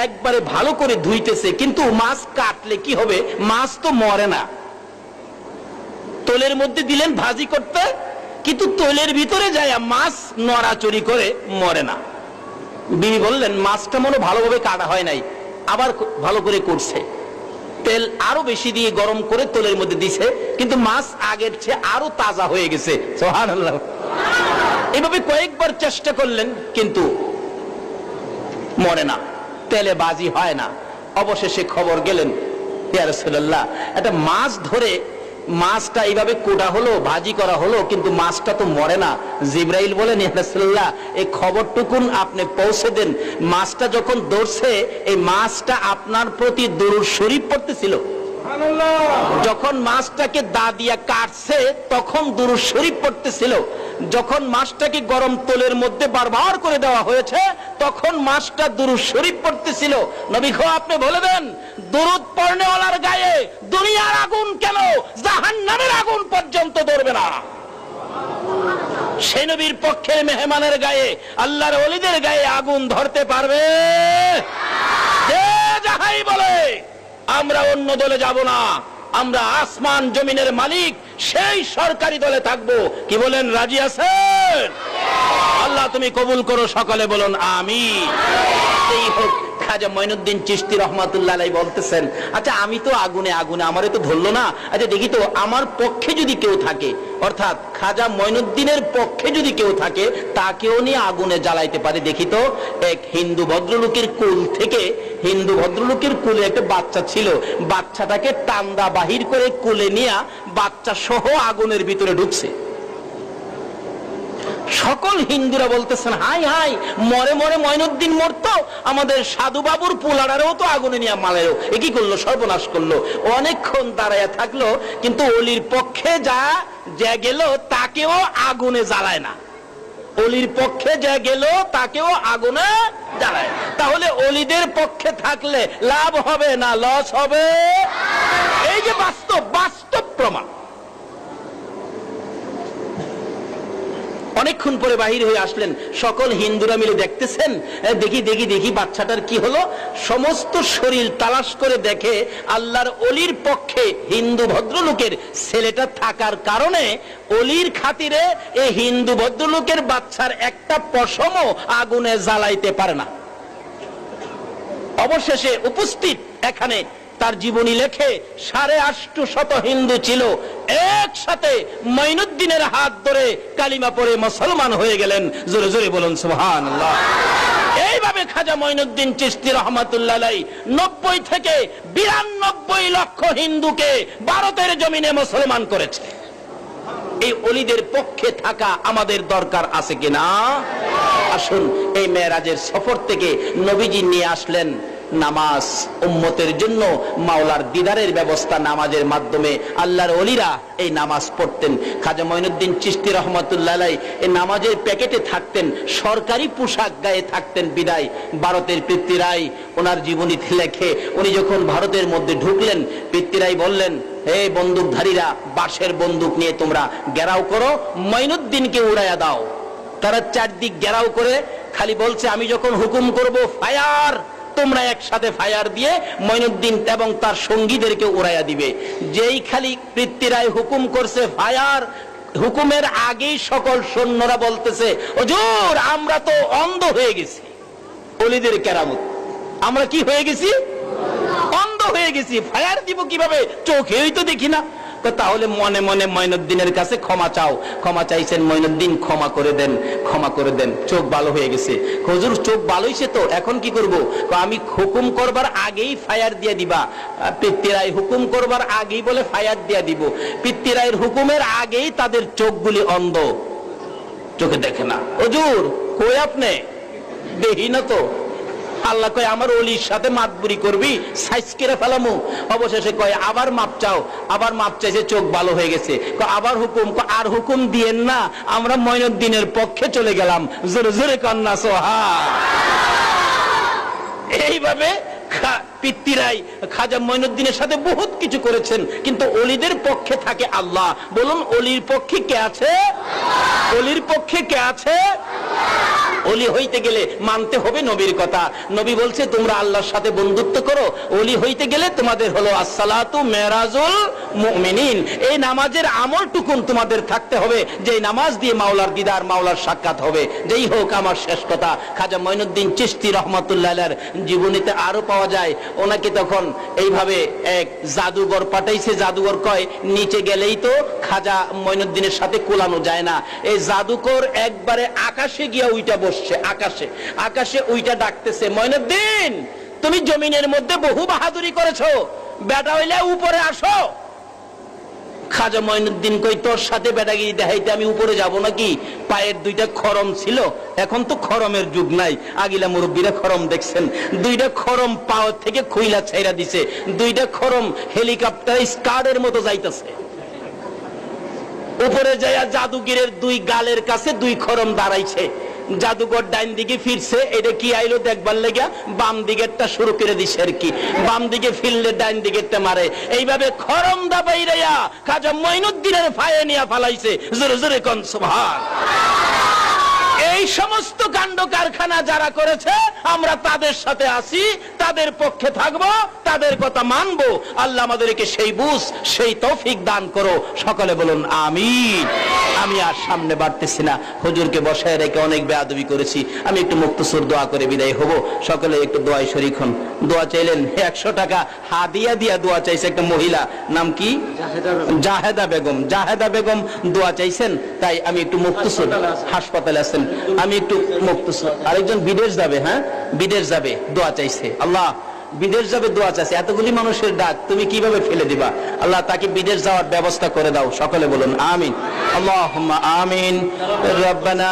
একবারে ভালো করে ধুইতেছে, কিন্তু মাছ কাটলে কি হবে? মাছ তো মরে না। তৈলের মধ্যে দিলেন ভাজি করতে, কিন্তু তৈলের ভিতরে যায় মাছ নড়াচড়ি করে মরে না। বিবি বললেন মাছটা মনে ভালোভাবে কাটা হয় নাই, আবার ভালো করে করছে। তেল আরো বেশি দিয়ে গরম করে তৈলের মধ্যে দিছে, কিন্তু মাছ আগের চেয়ে আরো তাজা হয়ে গেছে। সুবহানাল্লাহ। এভাবে কয়েকবার চেষ্টা করলেন, কিন্তু মরে না, তেলে বাজি হয় না। অবশেষে খবর গেলেন, ইয়া রাসূলুল্লাহ একটা মাছ ধরে মাছটা এইভাবে কোটা হলো, ভাজি করা হলো, কিন্তু মাছটা তো মরে না। জিবরাইল বলেন ইয়া রাসূলুল্লাহ এই খবরটুকুন আপনি পৌঁছে দেন, মাছটা যখন ধরছে এই মাছটা আপনার প্রতি দুরূদ শরীফ পড়তেছিল। যখন মাছটাকে দা দিয়া কাটছে তখন দুরূদ শরীফ পড়তেছিল। যখন মাছটাকে গরম তেলের মধ্যে বারবার করে দেওয়া হয়েছে তখন মাছটা দুরূদ শরীফ পড়তেছিল। নবী গো আপনি বলে দেন দুরূদ পড়নেওয়ালার গায়ে দুনিয়ার আগুন কেন জাহান্নামের আগুন পর্যন্ত ধরবে না। সেই নবীর পক্ষে মেহমানের গায়ে, আল্লাহর ওলিদের গায়ে আগুন ধরতে পারবে? যে যাহাই বলে আমরা অন্য দলে যাব না, আমরা আসমান জমিনের মালিক সেই সরকারি দলে থাকবো। কি বলেন, রাজি আছেন? আল্লাহ তুমি কবুল করো, সকলে বলুন আমিন। এই হোক। খাজা মঈনুদ্দিন চিশতি রহমাতুল্লাহ আলাইহি বলতেছেন আচ্ছা আমি তো আগুনে আগুনে আমারে তো ধরলো না, আচ্ছা দেখি তো আমার পক্ষে যদি কেউ থাকে, অর্থাৎ খাজা মঈনুদ্দিনের পক্ষে যদি কেউ থাকে তাকেও নিয়ে আগুনে জ্বালাইতে পারে দেখি তো। এক হিন্দু ভদ্রলোকের কুল থেকে, হিন্দু ভদ্রলোকের কুলে একটা বাচ্চা ছিল, বাচ্চাটাকে টান্দা বাহির করে কুলে নিয়ে বাচ্চা সহ আগুনের ভিতরে ঢুকছে। সকল হিন্দুরা বলতেছেন হাই হাই, মরে মরে মঈনুদ্দিন মরতো, আমাদের সাধু বাবুর পোলারারও তো আগুনে নিয়ে মালেও, এ কি করলো, সর্বনাশ করলো। অনেকক্ষণ দাঁড়ায় থাকলো, কিন্তু অলির পক্ষে যা গেল তাকেও আগুনে জ্বালায় না। অলির পক্ষে যা গেল তাকেও আগুনে জ্বালায়। তাহলে অলিদের পক্ষে থাকলে লাভ হবে না লস হবে? এই যে বাস্তব বাস্তব প্রমাণ। অনেকক্ষণ পরে বাহির হয়ে আসলেন, সকল হিন্দুরা মিলে দেখতেছেন, দেখি দেখি দেখি বাচ্চাটার কি হলো। সমস্ত শরীর তালাশ করে দেখে আল্লাহর অলির পক্ষে হিন্দু ভদ্রলোকের ছেলেটা থাকার কারণে অলির খাতিরে এই হিন্দু ভদ্রলোকের বাচ্চার একটা পশমও আগুনে জ্বালাইতে পারে না। অবশেষে উপস্থিত এখানে তার জীবনী লেখে 850 হিন্দু ছিল, একসাথে মঈনুদ্দিনের হাত ধরে কালিমা পড়ে মুসলমান হয়ে গেলেন। জোরে জোরে বলুন সুবহানাল্লাহ। এইভাবে খাজা মঈনুদ্দিন চিশতি রহমাতুল্লাহ আলাইহি 90 থেকে 92 লক্ষ হিন্দুকে ভারতের জমিনে মুসলমান করেছে। এই অলিদের পক্ষে থাকা আমাদের দরকার আছে কিনা? আসুন এই মেরাজের সফর থেকে নবীজি নিয়ে আসলেন নামাজ। উম্মতের জন্য মাওলার দিদারের ব্যবস্থা নামাজের মাধ্যমে। আল্লাহর ওলিরা এই নামাজ পড়তেন। খাজা মঈনুদ্দিন চিশতি রহমাতুল্লাহ আলাইহি এই নামাজের প্যাকেটে থাকতেন, সরকারি পোশাক গায়ে থাকতেন। বিদায় ভারতের পিতৃরাই ওনার জীবনীতে লেখে, উনি যখন ভারতের মধ্যে ঢুকলেন, পিতৃরাই বললেন, হে বন্দুকধারীরা, বাঁশের বন্দুক নিয়ে তোমরা ঘেরাও করো, মঈনুদ্দিনকে উড়াইয়া দাও। তারা চারদিক ঘেরাও করে খালি বলছে, আমি যখন হুকুম করব ফায়ার, তোমরা একসাথে ফায়ার দিয়ে মঈনুদ্দিন এবং তার সঙ্গীদেরকে উড়াইয়া দিবে। যেই খালি পিতৃরাই হুকুম করছে ফায়ার, হুকুমের আগেই সকল সৈন্যরা বলতেছে, হুজুর আমরা তো অন্ধ হয়ে গেছি। ওলিদের কেরামত, আমরা কি হয়ে গেছি? অন্ধ হয়ে গেছি, ফায়ার দিব কিভাবে, চোখেই তো দেখি না। তাহলে মনে মনে মঈনুদ্দিনের কাছে ক্ষমা চাও। ক্ষমা চাইছেন, মঈনুদ্দিন ক্ষমা করে দেন, ক্ষমা করে দেন, চোখ ভালো হয়ে গেছে। হুজুর চোখ ভালো হয়েছে তো, এখন কি করব? আমি হুকুম করবার আগেই ফায়ার দিয়ে দিবা। পিতৃরাই হুকুম করবার আগেই বলে ফায়ার দিয়ে দিব। পিতৃরাইয়ের হুকুমের আগেই তাদের চোখগুলি অন্ধ, চোখে দেখে না। হুজুর কই আপনি? দেখি না তো। আল্লাহ কয়, আমার ওলির সাথে মাতবুরি করবি, সাইজ কেটে ফেলামু। অবশেষে কয়, আবার মাপ চাও। আবার মাপ চাইছে, চোখ ভালো হয়ে গেছে। আবার হুকুম, আর হুকুম দিয়েন না, আমরা মঈনুদ্দিনের পক্ষে চলে গেলাম। জোরে জোরে কন্যা সোহা। এইভাবে পিতৃরাই খাজা মঈনুদ্দিনের সাথে বহুত কিছু করেছেন, কিন্তু ওলিদের পক্ষে থাকে আল্লাহ। বলুন, ওলির পক্ষে কে আছে? ওলির পক্ষে কে আছে? ওলি হইতে গেলে মানতে হবে নবীর কথা। নবী বলছে, তোমরা আল্লাহর সাথে বন্ধুত্ব করো। ওলি হইতে গেলে তোমাদের হলো আসসালাতু মেরাজুল মুমিনিন, এই নামাজের আমলটুকুন তোমাদের থাকতে হবে, যে নামাজ দিয়ে মাওলার দিদার, মাওলার সাক্ষাৎ হবে। যেই হোক, আমার শেষ কথা, খাজা মঈনুদ্দিন চিশতি রহমাতুল্লাহ আলাইহির জীবনীতে আরো পাওয়া যায়, ওনাকে তখন এইভাবে এক জাদুঘর পাঠাইছে। জাদুঘর কয়, নিচে গেলেই তো খাজা মঈনুদ্দিনের সাথে কোলানো যায় না। এই জাদুকর একবারে আকাশে গিয়া উইটা বসছে, আকাশে আকাশে উইটা ডাকতেছে, মঈনুদ্দিন তুমি জমিনের মধ্যে বহু বাহাদুরি করেছো, বেটা হইলে উপরে আসো। খাজা মঈনুদ্দিন কই, তোর সাথে বেটাগিরি দেখাইতে আমি উপরে যাব নাকি? পায়ের দুইটা খরম ছিল, এখন তো খরমের যুগ নাই। আগিলা মুরব্বীরা খরম দেখছেন, দুইটা খরম পাও থেকে খুইলা ছাইরা দিছে, দুইটা খরম হেলিকপ্টার স্কার্ডের মতো যাইতেছে। উপরে যাইয়া জাদুগিরের দুই গালের কাছে দুই খরম দাঁড়াইছে। জাদুঘর ডাইন দিকে ফিরছে, এটা কি আইলো দেখবার লেগা, বাম দিকেরটা শুরু করে দিছে আর কি। বাম দিকে ফিরলে ডাইন দিকেরটা মারে। এইভাবে খরম দা বাইরাইয়া খাজা মঈনুদ্দিনের ফায়ে নিয়া ফালাইছে। জোরে জোরে কোন সুবহান। এই সমস্ত কাণ্ড কারখানা যারা করেছে, আমরা তাদের সাথে আছি, তাদের পক্ষে থাকবো, তাদের কথা মানবো। আল্লাহ আমাদেরকে সেই বুঝ, সেই তৌফিক দান করো। সকলে বলুন আমিন। আমি আর সামনে বাড়তেছি না, হুজুরকে বসায় রেখে অনেক বেয়াদবি করেছি। আমি একটু মুক্তসুর দোয়া করে বিদায় হব। সকলে একটু দোয়ায় শরীক হন। দোয়া চাইলেন, 100 টাকা হাদিয়া দিয়া দোয়া চাইছে একটা মহিলা, নাম কি? জাহেদা বেগম। জাহেদা বেগম দোয়া চাইছেন, তাই আমি একটু মুক্তসুর, হাসপাতালে আছেন, আমি একটু মুক্তসুর। আরেকজন বিদেশ যাবে, হ্যাঁ বিদেশ যাবে, দোয়া চাইছে। আল্লাহ বিদেশ যাবে, দোয়া চাইছে। এতগুলি মানুষের ডাক তুমি কিভাবে ফেলে দিবা? আল্লাহ তাকে বিদেশ যাওয়ার ব্যবস্থা করে দাও। সকলে বলুন আমিন। আল্লাহুম্মা আমিন। রব্বানা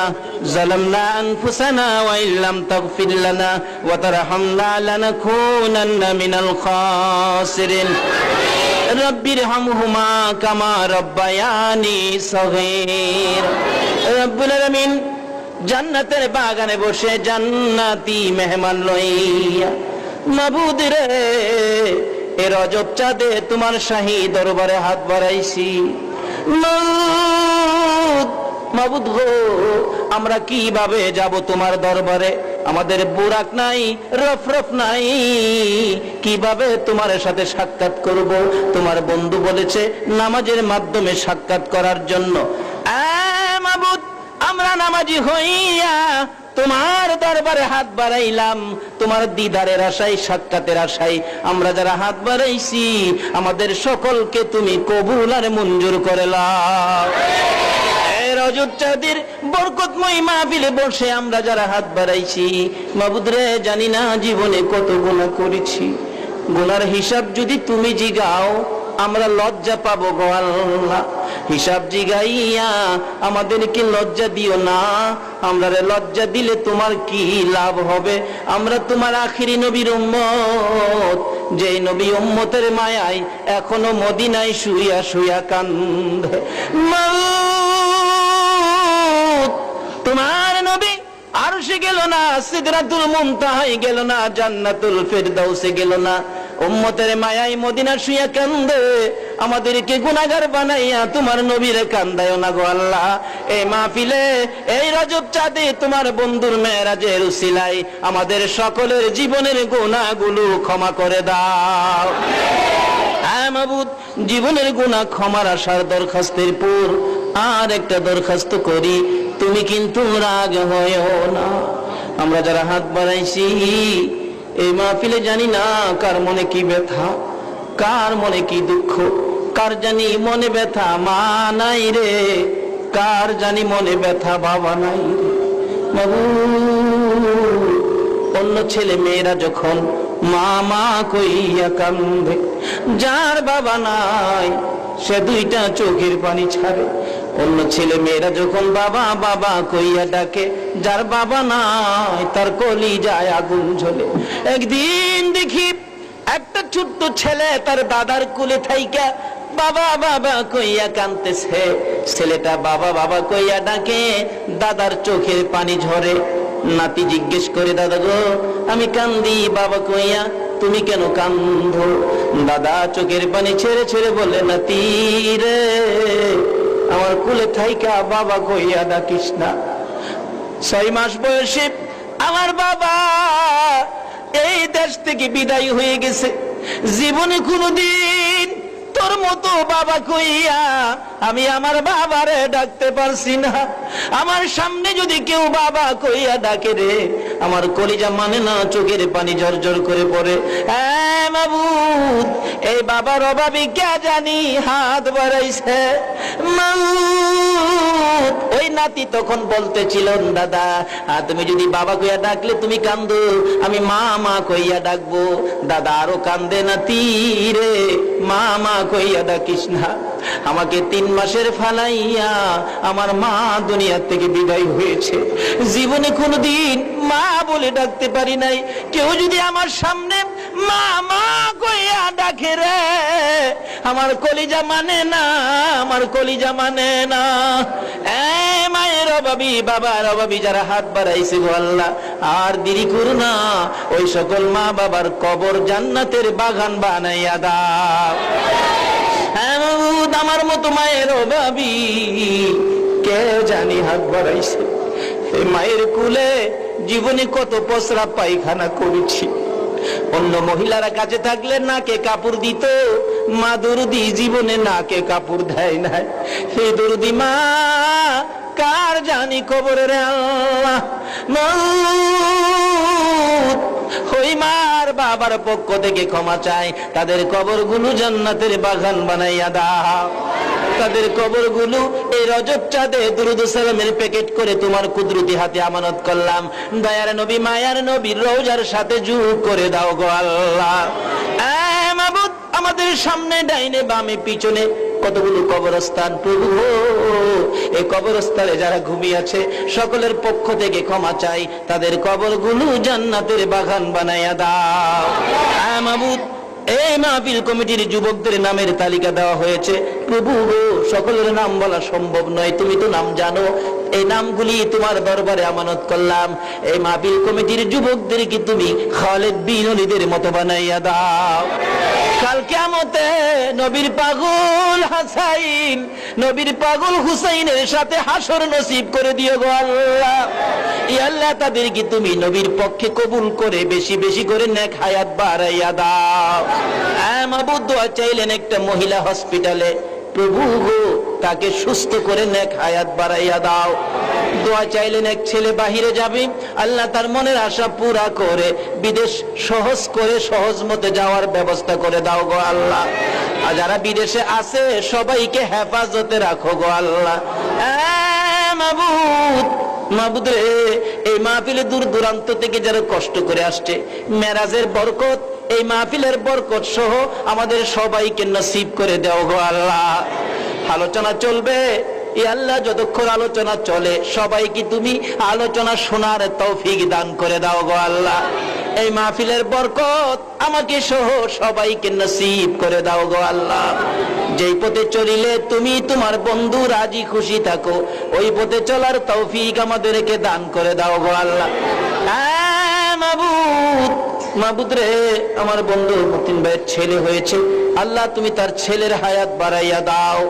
যালামনা আনফুসানা ওয়া ইল্লাম তাগফির লানা ওয়া তারহামনা লানাকুনান্না মিনাল খাসিরিন। রব্বিরহামহুমা কামা রব্বায়ানি সগীর। রব্বুল আলামিন জান্নাতের বাগানে বসে জান্নাতি মেহমান লইয়া, মাবুদ রে এ রজব চাঁদে তোমার শাহী দরবারে হাত বাড়াইছি। মাবুদ গো, আমরা কিভাবে যাব তোমার দরবারে? আমাদের বুরাক নাই, রফরফ নাই, কিভাবে তোমার সাথে সাক্ষাৎ করব? তোমার বন্ধু বলেছে নামাজের মাধ্যমে সাক্ষাৎ করার জন্য। মাবুদ, আমরা নামাজি হইয়া তোমার দরবারে হাত বাড়াইলাম, তোমার দিদারের আশায়, সাক্ষাতের আশায়। আমরা যারা হাত বাড়াইছি, আমাদের সকলকে তুমি কবুল আর মঞ্জুর করে লাও। রজব চাঁদের বরকতময় মাহফিলে বসে আমরা যারা হাত বাড়াইছি, মাবুদ রে, জানি না জীবনে কত গুনাহ করেছি। গুনার হিসাব যদি তুমি জিগাও, আমরা লজ্জা পাবো গো আল্লাহ। হিসাব জিগাইয়া আমাদেরকে লজ্জা দিও না। আমরা লজ্জা দিলে তোমার কি লাভ হবে? আমরা তোমার আখিরি নবীর উম্মত, যেই নবী উম্মতের মায়ায় এখনো মদিনায় শুইয়া শুইয়া কান্দে। মাউত তোমার নবী আরশে গেল না, সিদরাতুল মুনতাহায় গেল না, জান্নাতুল ফিরদাউসে গেল না, উম্মতের মায়ায় মদিনা শুইয়া কান্দে। আমাদেরকে গুনাহগার বানাইয়া তোমার নবীরে কান্দায়ও না গো আল্লাহ। এই মাহফিলে এই রজব চাঁদে তোমার বন্ধুর মেরাজের উসিলায় আমাদের সকলের জীবনের গুনাহগুলো ক্ষমা করে দাও। হ্যাঁ মাবুদ, জীবনের গুনাহ ক্ষমার আশার দরখাস্তের পর আর একটা দরখাস্ত করি, তুমি কিন্তু রাগ হয়ো না। আমরা যারা হাত বাড়াইছি এই মাহফিলে জানি না কার মনে কি ব্যথা, কার মনে কি দুঃখ, কার জানি মনে ব্যথা মা নাই রে, কার জানি মনে ব্যথা বাবা নাই রে। অন্য ছেলে মেয়েরা যখন মা মা কইয়া কান্দে, যার বাবা নাই সে দুইটা চোখের পানি ছাড়ে। অন্য ছেলে মেয়েরা যখন বাবা বাবা কইয়া ডাকে, যার বাবা নাই তার কলিজায় আগুন জ্বলে। একদিন দেখি একটা ছোট্ট ছেলে তার দাদার কোলে থাইকা বাবা বাবা কইয়া কাঁদতেছে। ছেলেটা বাবা বাবা কইয়া ডাকে, দাদার চোখের পানি ঝরে। নাতি জিজ্ঞেস করে, দাদা গো আমি কান্দি বাবা কইয়া, তুমি কেন কান্দো? দাদা চোখের পানি ছেড়ে ছেড়ে বলে, নাতি রে আমার কোলে থাইকা বাবা কইয়া ডাকিস না। 6 মাস বয়সে আমার বাবা এই দেশ থেকে বিদায় হয়ে গেছে। জীবনে কোনদিন তোর মতো বাবা কইয়া আমি আমার বাবারে ডাকতে পারছি না। আমার সামনে যদি কেউ বাবা কইয়া ডাকে রে, আমার কলিজা মানে না, চোখের পানি ঝরঝর করে পড়ে। হ্যাঁ মাবুদ, এই বাবার অভাবে কে জানি হাত বাড়াইছে। মাবুদ, ওই নাতি তখন বলতেছিল, দাদা তুমি যদি বাবা কইয়া ডাকলে তুমি কান্দো, আমি মা মা কইয়া ডাকবো। দাদা আরো কান্দে, নাতি রে মা মা কইয়া ডাকিস না। আমাকে 3 মাসের ফালাইয়া আমার মা দুনিয়া থেকে বিদায় হয়েছে। জীবনে কোনদিন মা বলে ডাকতে পারি নাই। কেউ যদি আমার সামনে মা মা কইয়া ডাকে রে, আমার কলিজা মানে না, আমার কলিজা মানে না। মায়ের অভাবী বাবার অভাবী যারা হাত বাড়াইছে গো আল্লাহ, আর দেরি করো না, ওই সকল মা বাবার কবর জান্নাতের বাগান বানাইয়া দাও। আমার মতো মায়ের অভাবী কে জানি হাত বাড়াইছে। এই মায়ের কুলে জীবনে কত পসরা পায়খানা করেছি। অন্য মহিলারা কাছে থাকলে নাকে কাপড় দিত, মা দরদি জীবনে নাকে কাপড় দেয় না। হে দরদি মা কার জানি কবরের আল্লাহ। ওই মার বাবার পক্ষ থেকে ক্ষমা চাই, তাদের কবরগুলো জান্নাতের বাগান বানাইয়া দাও। তাদের কবরগুলো এই রজব চাঁদে দুরূদ সালামের প্যাকেট করে তোমার কুদরতি হাতে আমানত করলাম। দয়ার নবী মায়ার নবীর রওজার সাথে যোগ করে দাও গো আল্লাহ। মাবুদ, আমাদের সামনে ডাইনে বামে পিছনে কতগুলো কবরস্থান প্রভু, এই কবরস্থানে যারা ঘুমিয়ে আছে সকলের পক্ষ থেকে ক্ষমা চাই, তাদের কবরগুলো জান্নাতের বাগান বানাইয়া দাও। মাবুদ, এই মাহফিল কমিটির যুবকদের নামের তালিকা দেওয়া হয়েছে প্রভু, সকলের নাম বলা সম্ভব নয়, তুমি তো নাম জানো। এই নামগুলি তোমার দরবারে আমানত করলাম। এই মাহফিল কমিটির যুবকদেরকে তুমি খালেদ বিন ওলীদের মতো বানাইয়া দাও। কাল কিয়ামতে নবীর পাগল হাসাইন, নবীর পাগল হুসাইনের সাথে হাসর নসিব করে দিও গো আল্লাহ। ইয়া আল্লাহ, তাদেরকে তুমি নবীর পক্ষে কবুল করে বেশি বেশি করে নেক হায়াত বাড়াইয়া দাও। মাবুদ, দোয়া চাইলেন একটা মহিলা হসপিটালে, প্রভু গো তাকে সুস্থ করে নেক হায়াত বাড়াইয়া দাও। দোয়া চাইলেন এক ছেলে বাহিরে যাবে, আল্লাহ তার মনের আশা পুরা করে বিদেশ সহজ করে সহজ মতে যাওয়ার ব্যবস্থা করে দাও গো আল্লাহ। আর যারা বিদেশে আছে সবাইকে হেফাজতে রাখো গো আল্লাহ। মাবুদ, মাবুদ রে, এই মাহফিলে দূর দূরান্ত থেকে যারা কষ্ট করে আসছে, মেরাজের বরকত এই মাহফিলের বরকত সহ আমাদের সবাইকে নসিব করে দাও গো আল্লাহ। আলোচনা চলবে, এ আল্লাহ যতক্ষণ আলোচনা চলে সবাইকে তুমি আলোচনা শোনার তৌফিক দান করে দাও গো আল্লাহ। এই মাহফিলের বরকত আমাকে সহ সবাইকে নসিব করে দাও গো আল্লাহ। যেই পথে চলিলে তুমি তোমার বন্ধু রাজি খুশি থাকো, ওই পথে চলার তৌফিক আমাদেরকে দান করে দাও গো আল্লাহ। মাবুদ, মাবুদ রে, আমার বন্ধু মতিন ভাইয়ের ছেলে হয়েছে, আল্লাহ তুমি তার ছেলের হায়াত বাড়াইয়া দাও,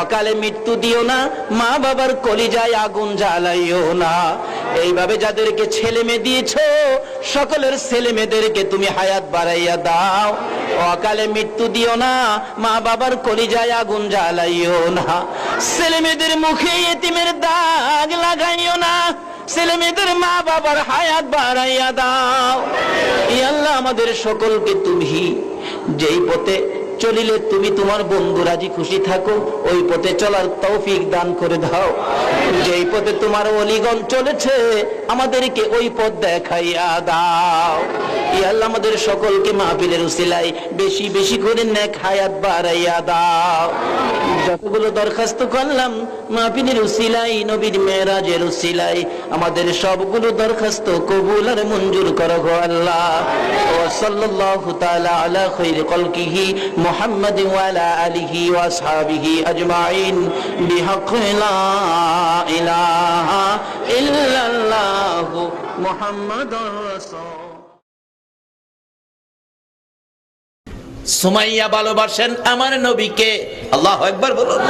অকালে মৃত্যু দিও না, মা বাবার কলিজায় আগুন জ্বালাইও না। এইভাবে যাদেরকে ছেলে মেয়ে দিয়েছো সকলের ছেলে মেয়েদেরকে তুমি হায়াত বাড়াইয়া দাও, অকালে মৃত্যু দিও না, মা বাবার কলিজায় আগুন জ্বালাইও না। ছেলে মেয়েদের মুখে এতিমের দাগ লাগাইও না, ছেলে মেয়েদের মা বাবার হায়াত বাড়াইয়া দাও। ইয়া আল্লাহ, আমাদের সকলকে তুমি যেই পথে চলিলে তুমি তোমার বন্ধু রাজি খুশি থাকো, ওই পথে চলার তৌফিক দান করে দাও। যেই পথে তোমার ওলিগণ চলেছে আমাদেরকে ওই পথ দেখাইয়া দাও। ইয়া আল্লাহ, আমাদের সকলকে মাহফিলের উসিলায় বেশি বেশি করে নেক হায়াত বাড়াইয়া দাও। যতগুলো দরখাস্ত করলাম মাহফিলের উসিলায়, নবীর মেরাজের উসিলায়, আমাদের সবগুলো দরখাস্ত কবুল আর মঞ্জুর করো গো আল্লাহ। ওয়া সাল্লাল্লাহু তাআলা আলা খায়রি খালকিহি মুহাম্মাদ ওয়া আলা আলিহি ওয়া আসহাবিহি আজমাইন বিহাক্কি লা ইলাহা ইল্লাল্লাহু মুহাম্মাদুর রাসূল। সুমাইয়া ভালোবাসেন আমার নবীকে, আল্লাহু আকবার বলুন।